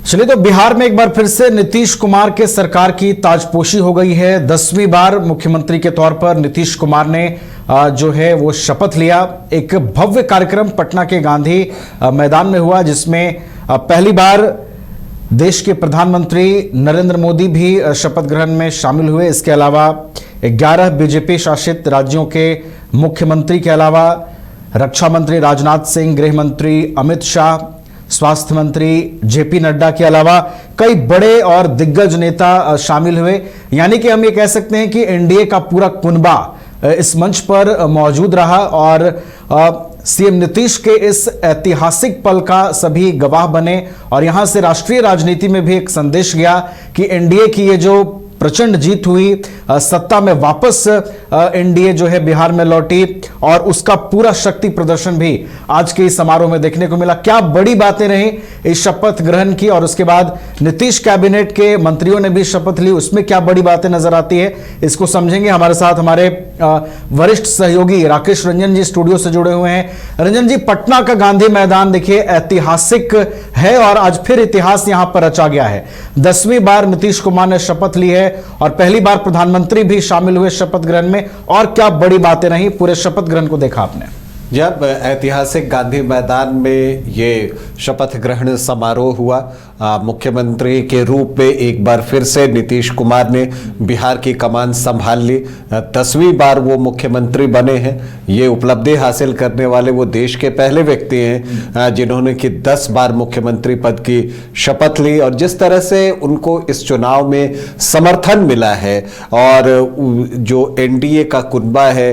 चलिए, तो बिहार में एक बार फिर से नीतीश कुमार के सरकार की ताजपोशी हो गई है। 10वीं बार मुख्यमंत्री के तौर पर नीतीश कुमार ने जो है वो शपथ लिया। एक भव्य कार्यक्रम पटना के गांधी मैदान में हुआ, जिसमें पहली बार देश के प्रधानमंत्री नरेंद्र मोदी भी शपथ ग्रहण में शामिल हुए। इसके अलावा 11 बीजेपी शासित राज्यों के मुख्यमंत्री के अलावा रक्षा मंत्री राजनाथ सिंह, गृह मंत्री अमित शाह, स्वास्थ्य मंत्री जेपी नड्डा के अलावा कई बड़े और दिग्गज नेता शामिल हुए। यानी कि हम ये कह सकते हैं कि एनडीए का पूरा कुनबा इस मंच पर मौजूद रहा और सीएम नीतीश के इस ऐतिहासिक पल का सभी गवाह बने। और यहां से राष्ट्रीय राजनीति में भी एक संदेश गया कि एनडीए की ये जो प्रचंड जीत हुई, सत्ता में वापस एनडीए जो है बिहार में लौटी और उसका पूरा शक्ति प्रदर्शन भी आज के इस समारोह में देखने को मिला। क्या बड़ी बातें रही इस शपथ ग्रहण की, और उसके बाद नीतीश कैबिनेट के मंत्रियों ने भी शपथ ली, उसमें क्या बड़ी बातें नजर आती है, इसको समझेंगे। हमारे साथ हमारे वरिष्ठ सहयोगी राकेश रंजन जी स्टूडियो से जुड़े हुए हैं। रंजन जी, पटना का गांधी मैदान देखिए ऐतिहासिक है और आज फिर इतिहास यहां पर रचा गया है। 10वीं बार नीतीश कुमार ने शपथ ली है और पहली बार प्रधानमंत्री भी शामिल हुए शपथ ग्रहण में। और क्या बड़ी बातें रही, पूरे शपथ ग्रहण को देखा आपने? जब ऐतिहासिक गांधी मैदान में ये शपथ ग्रहण समारोह हुआ, मुख्यमंत्री के रूप में एक बार फिर से नीतीश कुमार ने बिहार की कमान संभाल ली। 10वीं बार वो मुख्यमंत्री बने हैं। ये उपलब्धि हासिल करने वाले वो देश के पहले व्यक्ति हैं जिन्होंने कि 10 बार मुख्यमंत्री पद की शपथ ली। और जिस तरह से उनको इस चुनाव में समर्थन मिला है और जो एनडीए का कुनबा है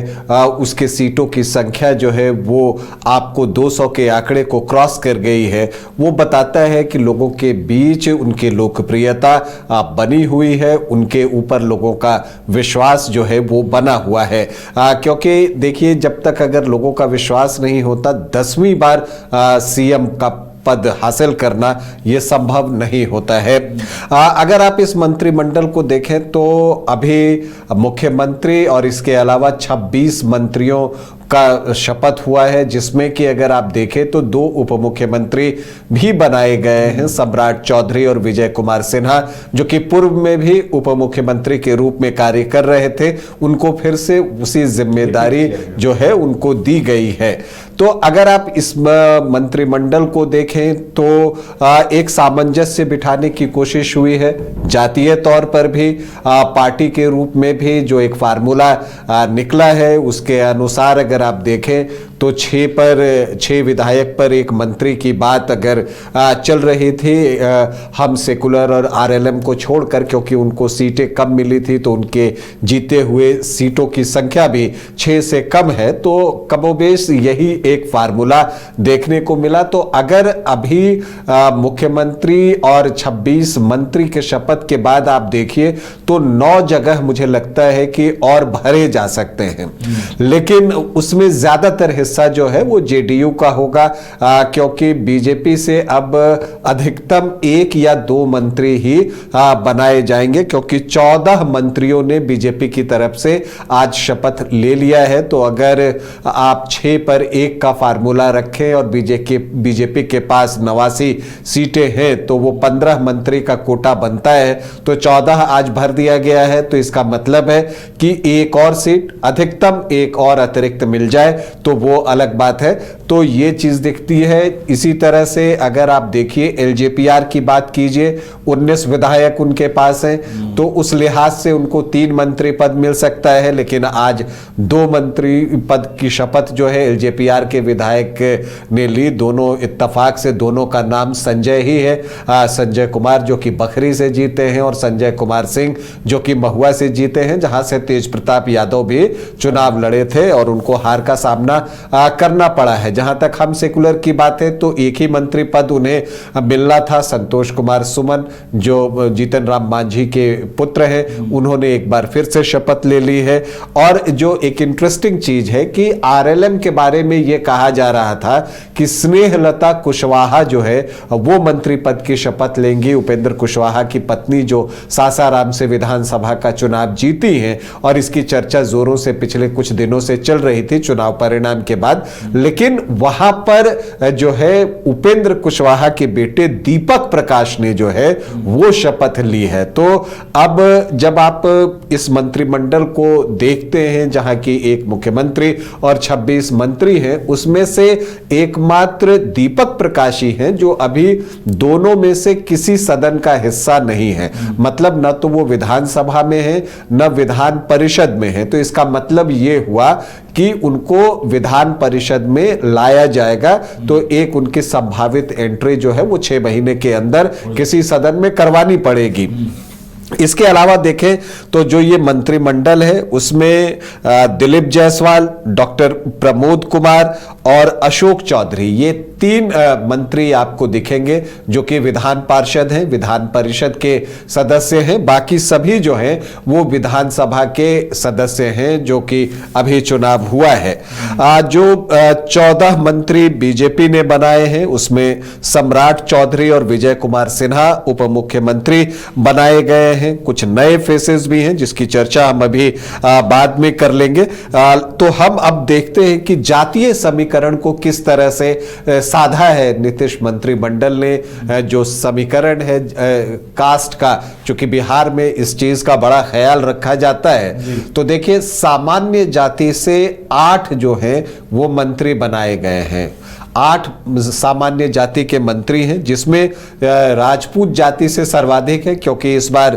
उसके सीटों की संख्या जो है वो आपको 200 के आंकड़े को क्रॉस कर गई है, वो बताता है कि लोगों के बीच उनकी लोकप्रियता बनी हुई है, उनके ऊपर लोगों का विश्वास जो है वो बना हुआ है। क्योंकि देखिए, जब तक अगर लोगों का विश्वास नहीं होता, 10वीं बार सीएम का पद हासिल करना यह संभव नहीं होता है। अगर आप इस मंत्रिमंडल को देखें तो अभी मुख्यमंत्री और इसके अलावा 26 मंत्रियों का शपथ हुआ है, जिसमें कि अगर आप देखें तो 2 उप मुख्यमंत्री भी बनाए गए हैं, सम्राट चौधरी और विजय कुमार सिन्हा, जो कि पूर्व में भी उप मुख्यमंत्री के रूप में कार्य कर रहे थे। उनको फिर से उसी जिम्मेदारी जो है उनको दी गई है। तो अगर आप इस मंत्रिमंडल को देखें तो एक सामंजस्य बिठाने की कोशिश हुई है। जातीय तौर पर भी पार्टी के रूप में भी जो एक फार्मूला निकला है, उसके अनुसार अगर आप देखें तो 6 विधायक पर एक मंत्री की बात अगर चल रही थी, हम सेकुलर और आरएलएम को छोड़कर, क्योंकि उनको सीटें कम मिली थी तो उनके जीते हुए सीटों की संख्या भी 6 से कम है। तो कमोबेश यही एक फार्मूला देखने को मिला। तो अगर अभी मुख्यमंत्री और 26 मंत्री के शपथ के बाद आप देखिए तो 9 जगह मुझे लगता है कि और भरे जा सकते हैं, लेकिन उसमें ज्यादातर हिस्सा जो है वो जेडीयू का होगा, क्योंकि बीजेपी से अब अधिकतम 1 या 2 मंत्री ही बनाए जाएंगे, क्योंकि 14 मंत्रियों ने बीजेपी की तरफ से आज शपथ ले लिया है। तो अगर आप 6 पर 1 का फार्मूला रखें और बीजेपी के पास 89 सीटें हैं तो वो 15 मंत्री का कोटा बनता है। तो 14 आज भर दिया गया है, तो इसका मतलब है कि 1 और सीट, अधिकतम 1 और अतिरिक्त मिल जाए तो वो अलग बात है। तो ये चीज दिखती है। इसी तरह से अगर आप देखिए एलजेपीआर की बात कीजिए, 19 विधायक उनके पास हैं, तो उस लिहाज से उनको 3 मंत्री पद मिल सकता है, लेकिन आज 2 मंत्री पद की शपथ जो है एलजेपीआर के विधायक ने ली। दोनों इत्तेफाक से दोनों का नाम संजय ही है। संजय कुमार जो कि बखरी से जीते हैं और संजय कुमार सिंह जो कि महुआ से जीते हैं, जहां से तेज प्रताप यादव भी चुनाव लड़े थे और उनको हार का सामना करना पड़ा है। जहां तक हम सेकुलर की बात है तो एक ही मंत्री पद उन्हें मिलना था, संतोष कुमार सुमन जो जीतन राम मांझी के पुत्र हैं, उन्होंने एक बार फिर से शपथ ले ली है। और जो एक इंटरेस्टिंग चीज है कि आरएलएम के बारे में यह कहा जा रहा था कि स्नेहलता कुशवाहा जो है वो मंत्री पद की शपथ लेंगी। उपेंद्र कुशवाहा की पत्नी जो सासाराम से विधानसभा का चुनाव जीती है और इसकी चर्चा जोरों से पिछले कुछ दिनों से चल रही थी चुनाव परिणाम के बाद, लेकिन वहां पर जो है उपेंद्र कुशवाहा के बेटे दीपक प्रकाश ने जो है वो शपथ ली है। तो अब जब आप इस मंत्रिमंडल को देखते हैं जहां की एक मुख्यमंत्री और 26 मंत्री हैं, उसमें से एकमात्र दीपक प्रकाश ही हैं जो अभी दोनों में से किसी सदन का हिस्सा नहीं है। मतलब न तो वो विधानसभा में है न विधान परिषद में है। तो इसका मतलब ये हुआ कि उनको विधान परिषद में लाया जाएगा, तो एक उनकी संभावित एंट्री जो है वो 6 महीने के अंदर किसी सदन में करवानी पड़ेगी। इसके अलावा देखें तो जो ये मंत्रिमंडल है उसमें दिलीप जायसवाल, डॉक्टर प्रमोद कुमार और अशोक चौधरी, ये 3 मंत्री आपको दिखेंगे जो कि विधान पार्षद हैं, विधान परिषद के सदस्य हैं। बाकी सभी जो हैं वो विधानसभा के सदस्य हैं जो कि अभी चुनाव हुआ है। जो 14 मंत्री बीजेपी ने बनाए हैं उसमें सम्राट चौधरी और विजय कुमार सिन्हा उप मुख्यमंत्री बनाए गए हैं। कुछ नए फेसेस भी हैं जिसकी चर्चा हम अभी बाद में कर लेंगे। तो हम अब देखते हैं कि जातीय समीकरण को किस तरह से साधा है नीतीश मंत्रिमंडल ने। जो समीकरण है कास्ट का, चूंकि बिहार में इस चीज का बड़ा ख्याल रखा जाता है, तो देखिए सामान्य जाति से 8 जो हैं वो मंत्री बनाए गए हैं। 8 सामान्य जाति के मंत्री हैं जिसमें राजपूत जाति से सर्वाधिक है, क्योंकि इस बार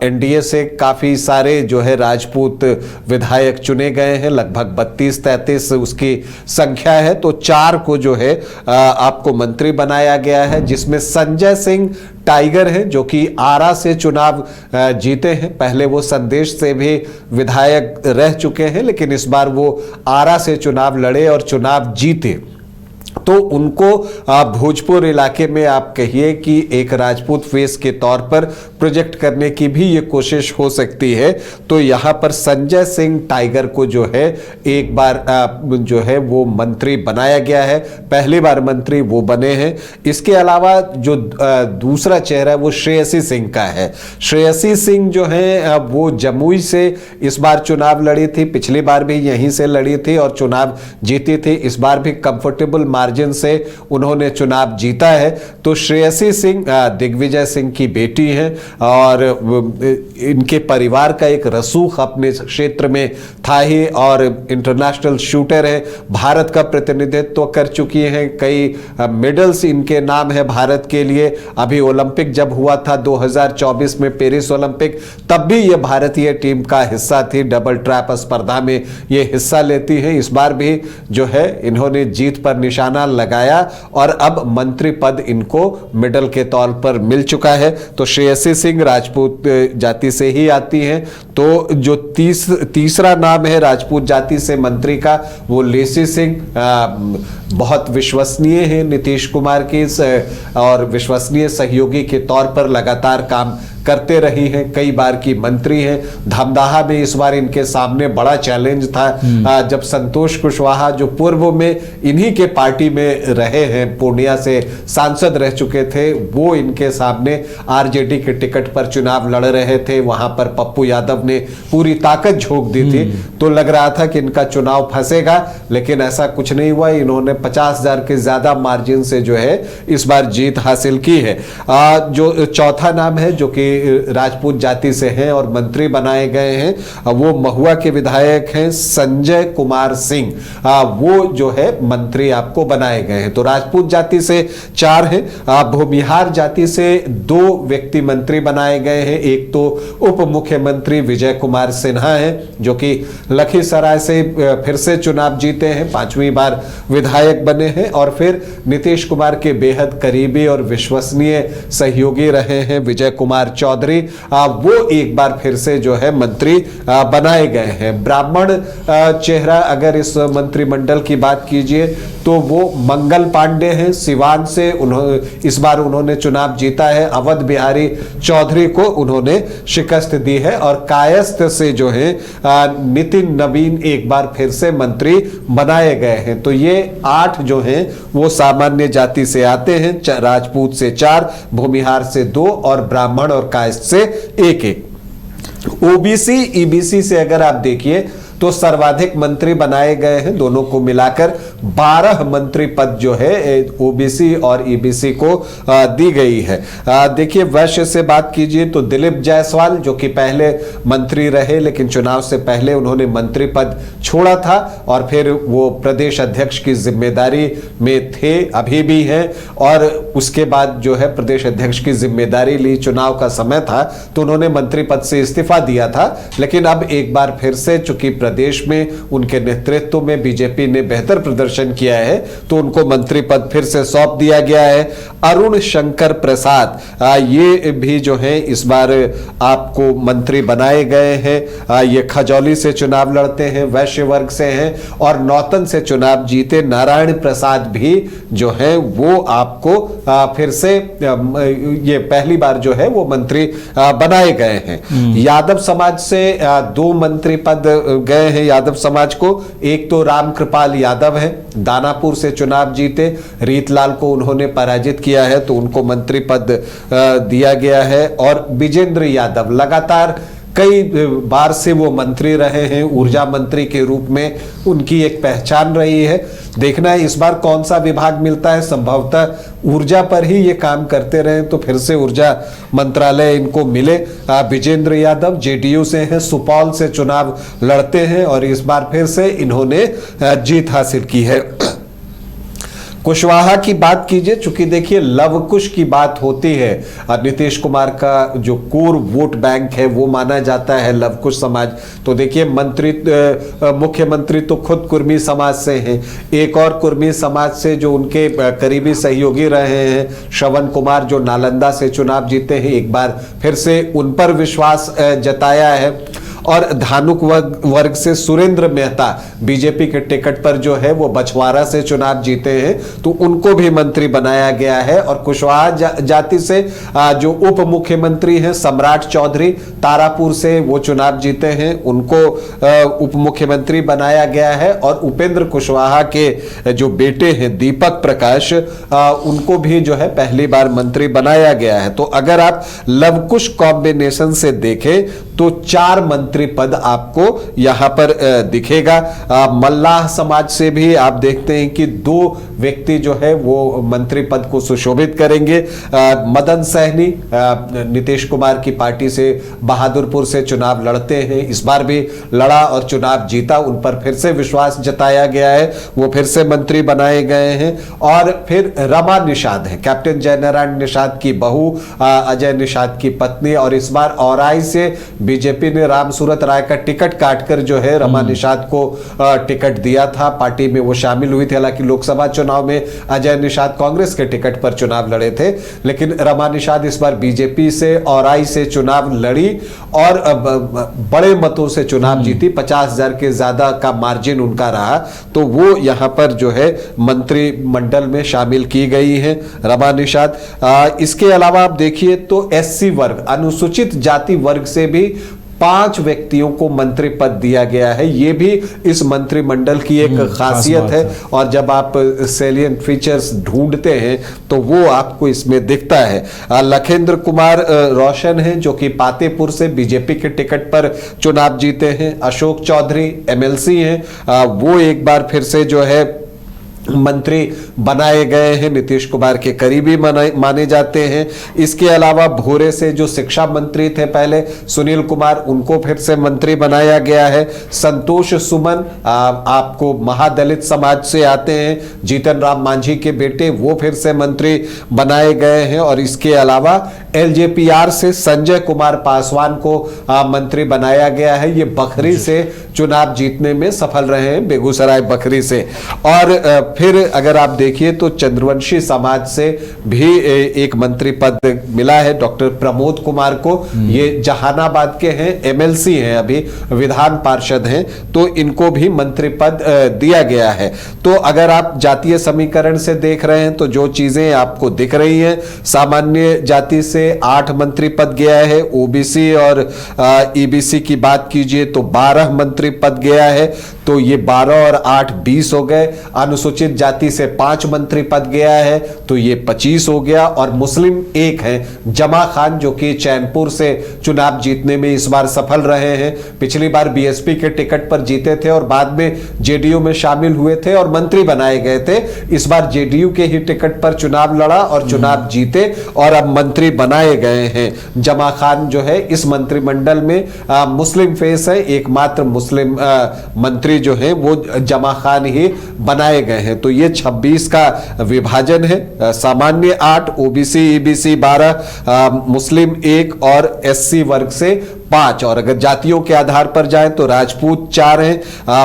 एनडीए से काफी सारे जो है राजपूत विधायक चुने गए हैं, लगभग 32-33 उसकी संख्या है। तो 4 को जो है आपको मंत्री बनाया गया है, जिसमें संजय सिंह टाइगर हैं जो कि आरा से चुनाव जीते हैं। पहले वो संदेश से भी विधायक रह चुके हैं, लेकिन इस बार वो आरा से चुनाव लड़े और चुनाव जीते। तो उनको भोजपुर इलाके में आप कहिए कि एक राजपूत फेस के तौर पर प्रोजेक्ट करने की भी ये कोशिश हो सकती है। तो यहां पर संजय सिंह टाइगर को जो है एक बार जो है वो मंत्री बनाया गया है, पहली बार मंत्री वो बने हैं। इसके अलावा जो दूसरा चेहरा है वो श्रेयसी सिंह का है। श्रेयसी सिंह जो है वो जमुई से इस बार चुनाव लड़ी थी, पिछली बार भी यहीं से लड़ी थी और चुनाव जीती थी। इस बार भी कंफर्टेबल मार्जिन से उन्होंने चुनाव जीता है। तो श्रेयसी सिंह दिग्विजय सिंह की बेटी हैं और इनके परिवार का एक रसूख अपने क्षेत्र में था ही, और इंटरनेशनल शूटर है, भारत का प्रतिनिधित्व कर चुकी हैं, कई मेडल्स इनके नाम है भारत के लिए। अभी ओलंपिक जब हुआ था 2024 में पेरिस ओलंपिक, तब भी ये भारतीय टीम का हिस्सा थी, डबल ट्रैप स्पर्धा में ये हिस्सा लेती है। इस बार भी जो है इन्होंने जीत पर निशाना लगाया और अब मंत्री पद इनको मेडल के तौर पर मिल चुका है। तो श्रेयसी सिंह राजपूत जाति से ही आती हैं। तो जो तीसरा नाम है राजपूत जाति से मंत्री का, वो लेसी सिंह बहुत विश्वसनीय है नीतीश कुमार की और विश्वसनीय सहयोगी के तौर पर लगातार काम करते रही हैं, कई बार की मंत्री हैं। धमदाहा में इस बार इनके सामने बड़ा चैलेंज था जब संतोष कुशवाहा जो पूर्व में इन्हीं के पार्टी में रहे हैं, पूर्णिया से सांसद रह चुके थे, वो इनके सामने आरजेडी के टिकट पर चुनाव लड़ रहे थे। वहां पर पप्पू यादव ने पूरी ताकत झोंक दी थी, तो लग रहा था कि इनका चुनाव फंसेगा, लेकिन ऐसा कुछ नहीं हुआ। इन्होंने 50,000 के ज्यादा मार्जिन से जो है इस बार जीत हासिल की है। जो चौथा नाम है जो कि राजपूत जाति से हैं और मंत्री बनाए गए हैं, वो महुआ के विधायक हैं संजय कुमार सिंह, वो जो है मंत्री आपको बनाए गए हैं। तो राजपूत जाति से 4 हैं। भूमिहार जाति से 2 व्यक्ति मंत्री बनाए गए हैं। एक तो उप मुख्यमंत्री विजय कुमार सिन्हा हैं जो कि लखीसराय से फिर से चुनाव जीते हैं, 5वीं बार विधायक बने हैं और फिर नीतीश कुमार के बेहद करीबी और विश्वसनीय सहयोगी रहे हैं विजय कुमार चौधरी, वो एक बार फिर से जो है मंत्री बनाए गए हैं। ब्राह्मण चेहरा अगर इस मंत्रिमंडल की बात कीजिए तो वो मंगल पांडे हैं, सिवान से इस बार उन्होंने चुनाव जीता है। अवध बिहारी चौधरी को उन्होंने शिकस्त दी है और कायस्थ से जो है नितिन नवीन एक बार फिर से मंत्री बनाए गए हैं। तो ये 8 जो हैं वो सामान्य जाति से आते हैं, राजपूत से 4, भूमिहार से 2 और ब्राह्मण और कायस्थ से 1-1। ओबीसी ईबीसी से अगर आप देखिए तो सर्वाधिक मंत्री बनाए गए हैं। दोनों को मिलाकर 12 मंत्री पद जो है ओबीसी और ईबीसी को दी गई है। देखिए वैश्य से बात कीजिए तो दिलीप जायसवाल जो कि पहले मंत्री रहे, लेकिन चुनाव से पहले उन्होंने मंत्री पद छोड़ा था और फिर वो प्रदेश अध्यक्ष की जिम्मेदारी में थे, अभी भी हैं, और उसके बाद जो है प्रदेश अध्यक्ष की जिम्मेदारी ली। चुनाव का समय था तो उन्होंने मंत्री पद से इस्तीफा दिया था, लेकिन अब एक बार फिर से चूंकि प्रदेश में उनके नेतृत्व में बीजेपी ने बेहतर प्रदर्शन किया है तो उनको मंत्री पद फिर से सौंप दिया गया है। अरुण शंकर प्रसाद ये भी जो है इस बार आपको मंत्री बनाए गए हैं। ये खजौली से चुनाव लड़ते हैं, वैश्य वर्ग से हैं और नौतन से चुनाव जीते नारायण प्रसाद भी जो है वो आपको फिर से ये पहली बार जो है वो मंत्री बनाए गए हैं। यादव समाज से 2 मंत्री पद गए हैं यादव समाज को। एक तो रामकृपाल यादव है, दानापुर से चुनाव जीते, रीतलाल को उन्होंने पराजित किया है तो उनको मंत्री पद दिया गया है। और विजेंद्र यादव लगातार कई बार से वो मंत्री रहे हैं, ऊर्जा मंत्री के रूप में उनकी एक पहचान रही है। देखना है इस बार कौन सा विभाग मिलता है, संभवतः ऊर्जा पर ही ये काम करते रहे तो फिर से ऊर्जा मंत्रालय इनको मिले। विजेंद्र यादव जेडीयू से हैं, सुपौल से चुनाव लड़ते हैं और इस बार फिर से इन्होंने जीत हासिल की है। कुशवाहा की बात कीजिए, चूंकि देखिए लव कुश की बात होती है, नीतीश कुमार का जो कोर वोट बैंक है वो माना जाता है लव कुश समाज। तो देखिए मुख्यमंत्री तो खुद कुर्मी समाज से हैं, एक और कुर्मी समाज से जो उनके करीबी सहयोगी रहे हैं श्रवण कुमार जो नालंदा से चुनाव जीते हैं, एक बार फिर से उन पर विश्वास जताया है। और धानुक वर्ग से सुरेंद्र मेहता बीजेपी के टिकट पर जो है वो बछवाड़ा से चुनाव जीते हैं तो उनको भी मंत्री बनाया गया है। और कुशवाहा जाति से जो उप मुख्यमंत्री हैं सम्राट चौधरी तारापुर से वो चुनाव जीते हैं, उनको उप मुख्यमंत्री बनाया गया है। और उपेंद्र कुशवाहा के जो बेटे हैं दीपक प्रकाश उनको भी जो है पहली बार मंत्री बनाया गया है। तो अगर आप लवकुश कॉम्बिनेशन से देखें तो 4 मंत्री पद आपको यहां पर दिखेगा। मल्लाह समाज से भी आप देखते हैं कि 2 व्यक्ति जो है वो मंत्री पद को सुशोभित करेंगे। मदन सहनी नीतीश कुमार की पार्टी से बहादुरपुर से चुनाव लड़ते हैं, इस बार भी लड़ा और चुनाव जीता, उन पर फिर से विश्वास जताया गया है, वो फिर से मंत्री बनाए गए हैं। और फिर रमा निषाद है, कैप्टन जयनारायण निषाद की बहू, अजय निषाद की पत्नी, और इस बार औराई से बीजेपी ने रामसूरत राय का टिकट काटकर जो है रमा निषाद को टिकट दिया था, पार्टी में वो शामिल हुई थी। हालांकि लोकसभा चुनाव में अजय निषाद कांग्रेस के टिकट पर चुनाव लड़े थे, लेकिन रमा निषाद इस बार बीजेपी से औराई से चुनाव लड़ी और बड़े मतों से चुनाव जीती, 50,000 के ज्यादा का मार्जिन उनका रहा, तो वो यहां पर जो है मंत्रिमंडल में शामिल की गई है रमा निषाद। इसके अलावा आप देखिए तो एससी वर्ग अनुसूचित जाति वर्ग से भी 5 व्यक्तियों को मंत्री पद दिया गया है, ये भी इस मंत्रिमंडल की एक खासियत है। और जब आप सैलिएंट फीचर्स ढूंढते हैं तो वो आपको इसमें दिखता है। लखेंद्र कुमार रोशन हैं जो कि पातेपुर से बीजेपी के टिकट पर चुनाव जीते हैं। अशोक चौधरी एमएलसी हैं, वो एक बार फिर से जो है मंत्री बनाए गए हैं, नीतीश कुमार के करीबी माने जाते हैं। इसके अलावा भोरे से जो शिक्षा मंत्री थे पहले सुनील कुमार, उनको फिर से मंत्री बनाया गया है। संतोष सुमन आपको महादलित समाज से आते हैं, जीतन राम मांझी के बेटे, वो फिर से मंत्री बनाए गए हैं। और इसके अलावा एलजेपीआर से संजय कुमार पासवान को मंत्री बनाया गया है, ये बखरी से चुनाव जीतने में सफल रहे हैं, बेगूसराय बखरी से। और फिर अगर आप देखिए तो चंद्रवंशी समाज से भी एक मंत्री पद मिला है डॉक्टर प्रमोद कुमार को, ये जहानाबाद के हैं, एमएलसी हैं, अभी विधान पार्षद हैं, तो इनको भी मंत्री पद दिया गया है। तो अगर आप जातीय समीकरण से देख रहे हैं तो जो चीजें आपको दिख रही हैं, सामान्य जाति से 8 मंत्री पद गया है, ओबीसी और ईबीसी की बात कीजिए तो 12 मंत्री मंत्री पद गया है, तो ये 12 और 8 20 हो गए। अनुसूचित जाति से 5 मंत्री पद गया है, तो ये 25 हो गया। और मुस्लिम एक हैं जमा खान, जो कि चैनपुर से चुनाव जीतने में इस बार सफल रहे हैं। पिछली बार बीएसपी के टिकट पर जीते थे और बाद में जेडीयू में शामिल हुए थे और मंत्री बनाए गए थे। इस बार जेडीयू के ही टिकट पर चुनाव लड़ा और चुनाव जीते और अब मंत्री बनाए गए हैं। जमा खान जो है इस मंत्रिमंडल में मुस्लिम फेस है, एकमात्र मुस्लिम मंत्री जो है वो जमा खान ही बनाए गए हैं। तो ये 26 का विभाजन है, सामान्य 8, ओबीसी ईबीसी 12, मुस्लिम 1 और एससी वर्ग से 5। और अगर जातियों के आधार पर जाए तो राजपूत 4 हैं,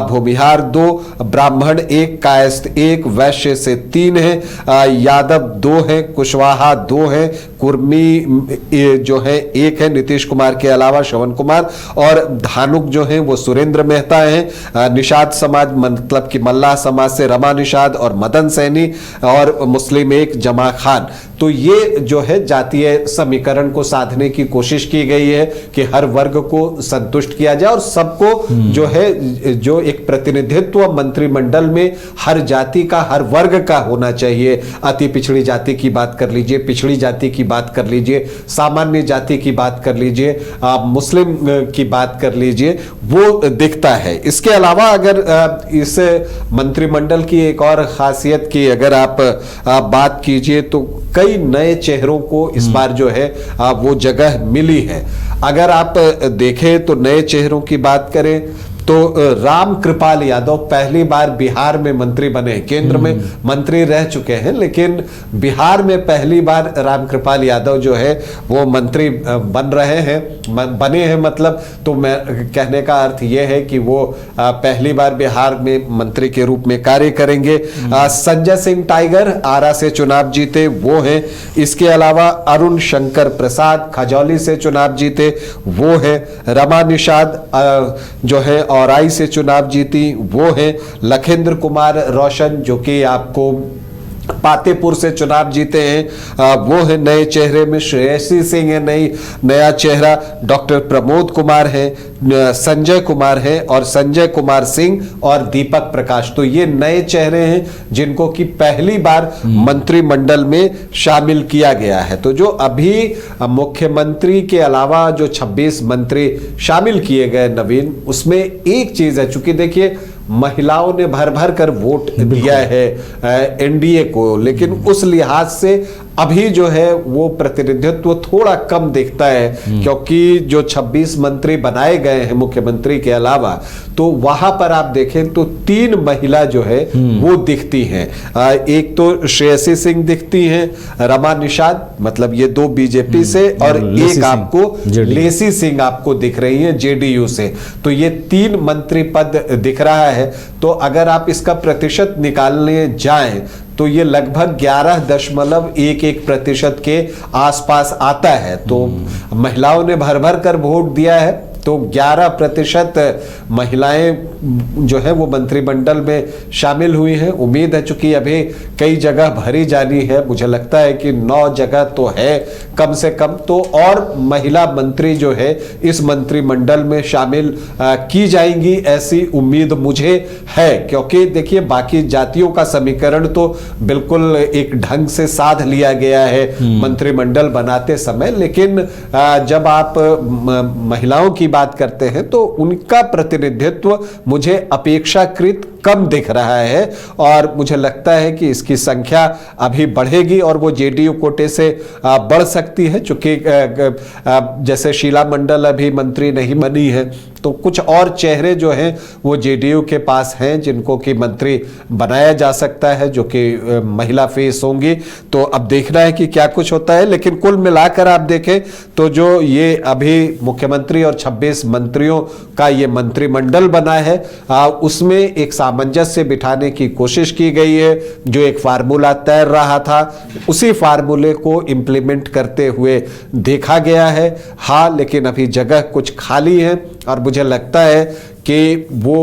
भूमिहार 2, ब्राह्मण 1, कायस्थ 1, वैश्य से 3 है, यादव 2 है, कुशवाहा 2 है, कुर्मी जो है 1 है, नीतीश कुमार के अलावा श्रवण कुमार, और धानुक जो है वो सुरेंद्र मेहता है। निषाद समाज मतलब कि मल्लाह समाज से रमा निषाद और मदन सैनी, और मुस्लिम 1 जमा खान। तो ये जो है जातीय समीकरण को साधने की कोशिश की गई है कि हर वर्ग को संतुष्ट किया जाए और सबको जो है जो एक प्रतिनिधित्व मंत्रिमंडल में हर जाति का, हर वर्ग का होना चाहिए। अति पिछड़ी जाति की बात कर लीजिए, पिछड़ी जाति की बात कर लीजिए, सामान्य जाति की बात कर लीजिए, मुस्लिम की बात कर लीजिए, वो दिखता है। इसके अलावा अगर इस मंत्रिमंडल की एक और खासियत की अगर आप बात कीजिए तो कई नए चेहरों को इस बार जो है वो जगह मिली है। अगर आप देखें तो नए चेहरों की बात करें तो राम कृपाल यादव पहली बार बिहार में मंत्री बने। केंद्र में मंत्री रह चुके हैं, लेकिन बिहार में पहली बार राम कृपाल यादव जो है वो मंत्री बन रहे हैं, बने हैं। मतलब तो मैं कहने का अर्थ ये है कि वो पहली बार बिहार में मंत्री के रूप में कार्य करेंगे। संजय सिंह टाइगर आरा से चुनाव जीते, वो हैं। इसके अलावा अरुण शंकर प्रसाद खजौली से चुनाव जीते, वो है। रमा निषाद जो है औराई से चुनाव जीती, वो है। लखेंद्र कुमार रोशन जो कि आपको पातेपुर से चुनाव जीते हैं, वो है नए चेहरे में। श्रेयसी सिंह है नया चेहरा। डॉक्टर प्रमोद कुमार है, संजय कुमार है, और संजय कुमार सिंह और दीपक प्रकाश। तो ये नए चेहरे हैं जिनको कि पहली बार मंत्रिमंडल में शामिल किया गया है। तो जो अभी मुख्यमंत्री के अलावा जो 26 मंत्री शामिल किए गए नवीन, उसमें एक चीज है, चूंकि देखिए महिलाओं ने भर भर कर वोट दिया है एनडीए को, लेकिन उस लिहाज से अभी जो है वो प्रतिनिधित्व थोड़ा कम दिखता है, क्योंकि जो 26 मंत्री बनाए गए हैं मुख्यमंत्री के अलावा, तो वहां पर आप देखें तो 3 महिला जो है वो दिखती हैं। एक तो श्रेयसी सिंह दिखती हैं, रमा निषाद, मतलब ये 2 बीजेपी से, और एक आपको लेसी सिंह आपको दिख रही है जेडीयू से। तो ये 3 मंत्री पद दिख रहा है। तो अगर आप इसका प्रतिशत निकालने जाएं तो ये लगभग 11.11% के आसपास आता है। तो महिलाओं ने भर भर कर वोट दिया है, तो 11% महिलाएं जो है वो मंत्रिमंडल में शामिल हुई हैं। उम्मीद है, चूंकि अभी कई जगह भरी जानी है, मुझे लगता है कि 9 जगह तो है कम से कम, तो और महिला मंत्री जो है इस मंत्रिमंडल में शामिल की जाएंगी, ऐसी उम्मीद मुझे है। क्योंकि देखिए बाकी जातियों का समीकरण तो बिल्कुल एक ढंग से साध लिया गया है मंत्रिमंडल बनाते समय, लेकिन जब आप महिलाओं की बात करते हैं तो उनका प्रतिनिधित्व मुझे अपेक्षाकृत कम दिख रहा है, और मुझे लगता है कि इसकी संख्या अभी बढ़ेगी और वो जेडीयू कोटे से बढ़ सकती है। चूंकि जैसे शीला मंडल अभी मंत्री नहीं बनी है, तो कुछ और चेहरे जो हैं वो जेडीयू के पास हैं जिनको कि मंत्री बनाया जा सकता है, जो कि महिला फेस होंगी। तो अब देखना है कि क्या कुछ होता है, लेकिन कुल मिलाकर आप देखें तो जो ये अभी मुख्यमंत्री और 26 मंत्रियों का ये मंत्रिमंडल बना है, उसमें एक सामंजस्य बिठाने की कोशिश की गई है। जो एक फार्मूला तैर रहा था, उसी फार्मूले को इंप्लीमेंट करते हुए देखा गया है। हाँ, लेकिन अभी जगह कुछ खाली है, और मुझे लगता है कि वो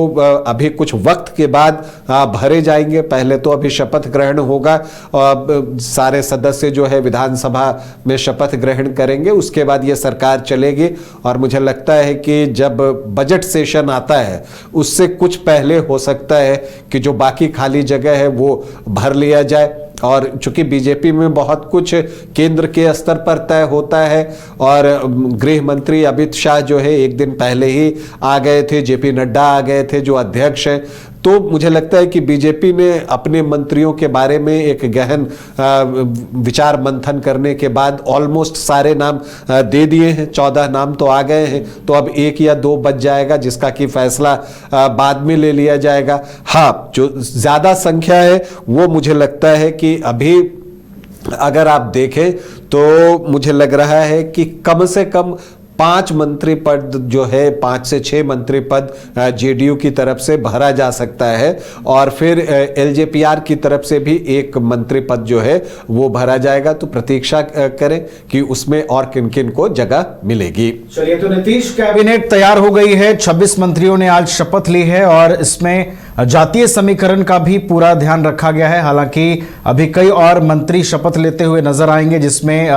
अभी कुछ वक्त के बाद भरे जाएंगे। पहले तो अभी शपथ ग्रहण होगा और सारे सदस्य जो है विधानसभा में शपथ ग्रहण करेंगे, उसके बाद ये सरकार चलेगी। और मुझे लगता है कि जब बजट सेशन आता है उससे कुछ पहले हो सकता है कि जो बाकी खाली जगह है वो भर लिया जाए। और चूंकि बीजेपी में बहुत कुछ केंद्र के स्तर पर तय होता है और गृह मंत्री अमित शाह जो है एक दिन पहले ही आ गए थे, जेपी नड्डा आ गए थे जो अध्यक्ष हैं, तो मुझे लगता है कि बीजेपी ने अपने मंत्रियों के बारे में एक गहन विचार मंथन करने के बाद ऑलमोस्ट सारे नाम दे दिए हैं। 14 नाम तो आ गए हैं, तो अब 1 या 2 बच जाएगा जिसका कि फैसला बाद में ले लिया जाएगा। हाँ, जो ज्यादा संख्या है वो मुझे लगता है कि अभी अगर आप देखें तो मुझे लग रहा है कि कम से कम 5 मंत्री पद जो है, 5 से 6 मंत्री पद जेडीयू की तरफ से भरा जा सकता है और फिर एलजेपीआर की तरफ से भी 1 मंत्री पद जो है वो भरा जाएगा। तो प्रतीक्षा करें कि उसमें और किन किन को जगह मिलेगी। चलिए, तो नीतीश कैबिनेट तैयार हो गई है। 26 मंत्रियों ने आज शपथ ली है और इसमें जातीय समीकरण का भी पूरा ध्यान रखा गया है। हालांकि अभी कई और मंत्री शपथ लेते हुए नजर आएंगे, जिसमें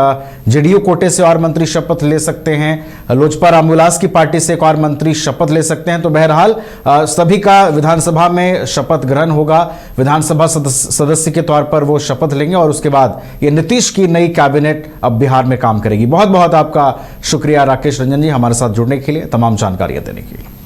जेडीयू कोटे से और मंत्री शपथ ले सकते हैं, लोजपा रामविलास की पार्टी से एक और मंत्री शपथ ले सकते हैं। तो बहरहाल सभी का विधानसभा में शपथ ग्रहण होगा। विधानसभा सदस्य के तौर पर वो शपथ लेंगे और उसके बाद ये नीतीश की नई कैबिनेट अब बिहार में काम करेगी। बहुत बहुत आपका शुक्रिया राकेश रंजन जी, हमारे साथ जुड़ने के लिए, तमाम जानकारियां देने के लिए।